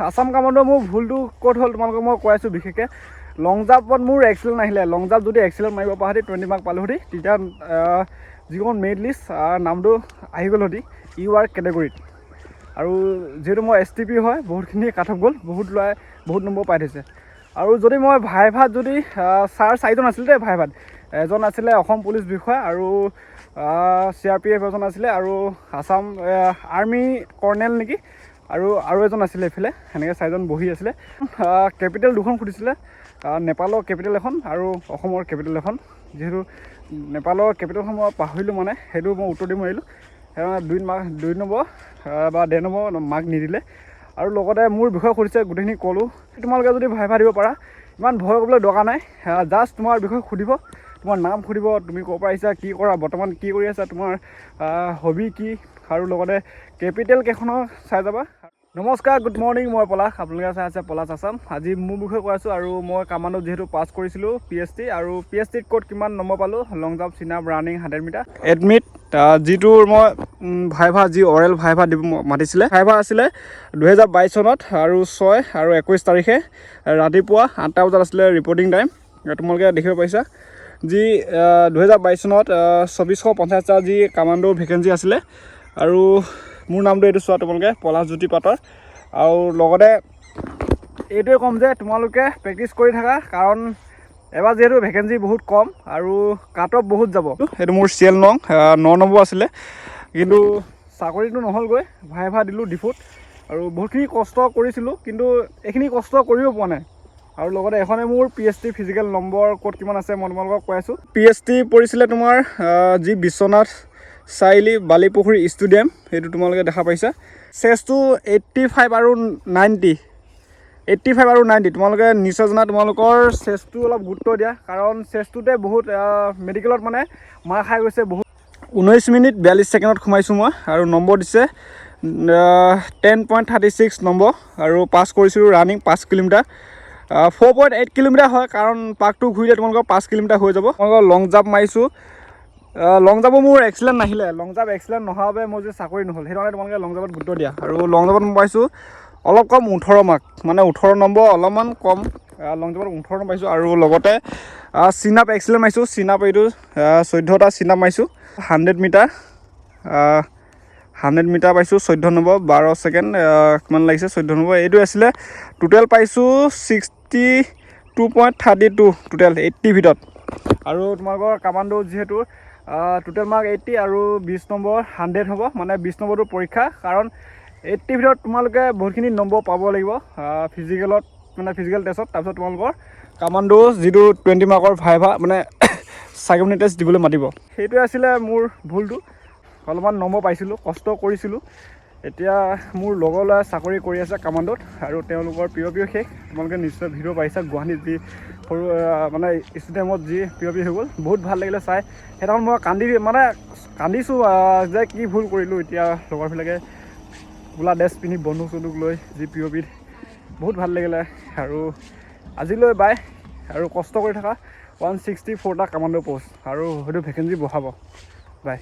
Assam commando মোৰ ভুলটো ক'ত হ'ল তোমালোকক মই কৈ আছোঁ। বিশেষকৈ লং জাম্পত মোৰ এক্সিলেণ্ট নাহিলে। লং জাম্প যদি এক্সিলেণ্ট মাৰিব পৰা হেঁতেন 20 মাৰ্ক পালোঁ হেঁতেন, তেতিয়া যিখন মেৰিট লিষ্ট নামটো আহি গ'ল হেঁতেন ইউ আৰ কেটেগৰীত। আৰু যিহেতু মই STP হয়, বহুতখিনি কাট অফ গ'ল, বহুত ল'ৰাই বহুত নম্বৰ পাই থৈছে। আৰু যদি মই ভাইভাত যদি ছাৰ 4জন আছিলে দেই ভাইভাত, এজন আছিলে অসম পুলিচ বিষয়া আৰু CRPF এজন আছিলে আৰু আছাম আৰ্মি কৰ্ণেল নেকি, আৰু এজন আছিলে এইফালে, সেনেকৈ 4জন বহি আছিলে। কেপিটেল 2খন সুধিছিলে, নেপালৰ কেপিটেল এখন আৰু অসমৰ কেপিটেল এখন। যিহেতু নেপালৰ কেপিটেলখন মই পাহৰিলোঁ, মানে সেইটো মই উত্তৰ দিব নোৱাৰিলোঁ, সেইকাৰণে 2 নম্বৰ বা 1.5 নম্বৰ মাৰ্ক নিদিলে। আৰু লগতে মোৰ বিষয়ে সুধিছে, গোটেইখিনি ক'লোঁ। তোমালোকে যদি ভাইভা দিব পাৰা, ইমান ভয় কৰিবলৈ দৰকাৰ নাই। জাষ্ট তোমাৰ বিষয়ে সুধিব, তোমাৰ নাম সুধিব, তুমি ক'ৰ পৰা আহিছা, কি কৰা, বৰ্তমান কি কৰি আছা, তোমাৰ হবি কি, আৰু লগতে কেপিটেল কেইখনৰ চাই যাবা। নমস্কাৰ, গুড মৰ্ণিং, মই পলাশ, আপোনালোকে চাই আছে পলাশ আছাম। আজি মোৰ বিষয়ে কৈ আছোঁ। আৰু মই কামাণ্ডোত যিহেতু পাছ কৰিছিলোঁ PST, আৰু PSTত ক'ত কিমান নম্বৰ পালোঁ, long jump, chin up, running, 100 metre, admit, যিটোৰ মই ভাইভা যি অৰেল ভাইভা দিব মাতিছিলে, ভাইভা আছিলে 2022 চনত আৰু 6 আৰু 21 তাৰিখে ৰাতিপুৱা 8টা বজাত আছিলে ৰিপৰ্টিং টাইম। তোমালোকে দেখিব পাৰিছা যি 2022 চনত 2450টা যি কামাণ্ডো ভেকেঞ্চি আছিলে। আৰু মোৰ নামটো এইটো চোৱা তোমালোকে, পলাশ জ্যোতি পাটৰ। আৰু লগতে এইটোৱে ক'ম যে তোমালোকে প্ৰেক্টিছ কৰি থাকা, কাৰণ এবাৰ যিহেতু ভেকেঞ্চি বহুত কম আৰু কাট অফ বহুত যাব। সেইটো মোৰ CL নং 9 নম্বৰ আছিলে, কিন্তু চাকৰিটো নহ'লগৈ। ভাইভা দিলোঁ ডিফুত, আৰু বহুতখিনি কষ্ট কৰিছিলোঁ, কিন্তু এইখিনি কষ্ট কৰিও পোৱা নাই। আৰু লগতে এখনে মোৰ PST ফিজিকেল নম্বৰ ক'ত কিমান আছে মই তোমালোকক কৈ আছোঁ। PST পৰিছিলে তোমাৰ যি বিশ্বনাথ চাৰিআলি বালিপুখুৰী ষ্টেডিয়াম, সেইটো তোমালোকে দেখা পাইছা। চেছটো 85 আৰু 90, 85 আৰু 90। তোমালোকে নিশ্চয় জানা, তোমালোকৰ চেছটো অলপ গুৰুত্ব দিয়া, কাৰণ চেছটোতে বহুত মেডিকেলত মানে মাৰ খাই গৈছে বহুত। 19 মিনিট 42 ছেকেণ্ডত সোমাইছোঁ মই, আৰু নম্বৰ দিছে 10.36 নম্বৰ, আৰু পাছ কৰিছিলোঁ ৰানিং 5 কিলোমিটাৰ। 4.8 কিলোমিটাৰ হয়, কাৰণ পাকটো ঘূৰিলে তোমালোকৰ 5 কিলোমিটাৰ হৈ যাব। তোমালোকৰ লং জাম্প মাৰিছোঁ, লং জাম্পো মোৰ এক্সিলেণ্ট নাহিলে। লং জাম্প এক্সিলেণ্ট নোহোৱাৰ বাবে মোৰ যে চাকৰি নহ'ল, সেইকাৰণে তোমালোকে লং জাম্পত গুৰুত্ব দিয়া। আৰু লং জাম্পত মই পাইছোঁ অলপ কম 18 মাৰ্ক, মানে 18 নম্বৰ অলপমান কম। লং জাম্পত 18 নম্বৰ পাইছোঁ। আৰু লগতে চিন আপ এক্সিলেণ্ট মাৰিছোঁ, চিন আপ এইটো 14টা চিন আপ মাৰিছোঁ। 100 মিটাৰ, 100 মিটাৰ পাইছোঁ 14 নম্বৰ, 12 ছেকেণ্ড কিমান লাগিছে, 14 নম্বৰ। এইটো আছিলে টোটেল পাইছোঁ 62.32, টোটেল 80 ভিতৰত। আৰু তোমালোকৰ কামাণ্ডো যিহেতু টোটেল মাৰ্ক 80 আৰু 20 নম্বৰ 100 হ'ব, মানে 20 নম্বৰটো পৰীক্ষা, কাৰণ 80 ভিতৰত তোমালোকে বহুতখিনি নম্বৰ পাব লাগিব ফিজিকেলত, মানে ফিজিকেল টেষ্টত। তাৰপিছত তোমালোকৰ কামাণ্ডো যিটো 20 মাৰ্কৰ ভাইভা, মানে সাইক'মেট্ৰিক টেষ্ট দিবলৈ মাতিব। সেইটোৱে আছিলে মোৰ ভুলটো। অলপমান নম্বৰ পাইছিলোঁ, কষ্ট কৰিছিলোঁ। এতিয়া মোৰ লগৰ ল'ৰাই চাকৰি কৰি আছে কামাণ্ডোত, আৰু তেওঁলোকৰ POP শেষ। তোমালোকে নিশ্চয় ভিডিঅ' পাইছা, গুৱাহাটীত যি সৰু মানে ষ্টেডিয়ামত যি POP হৈ গ'ল, বহুত ভাল লাগিলে চাই। সেইদিনাখন মই কান্দিছোঁ যে কি ভুল কৰিলোঁ। এতিয়া লগৰবিলাকে ক'লা ড্ৰেছ পিন্ধি বন্দুক চন্দুক লৈ যি POPত, বহুত ভাল লাগিলে। আৰু আজিলৈ বাই, আৰু কষ্ট কৰি থকা 164টা কামাণ্ডো পষ্ট, আৰু হয়তো ভেকেঞ্চি বঢ়াব। বাই।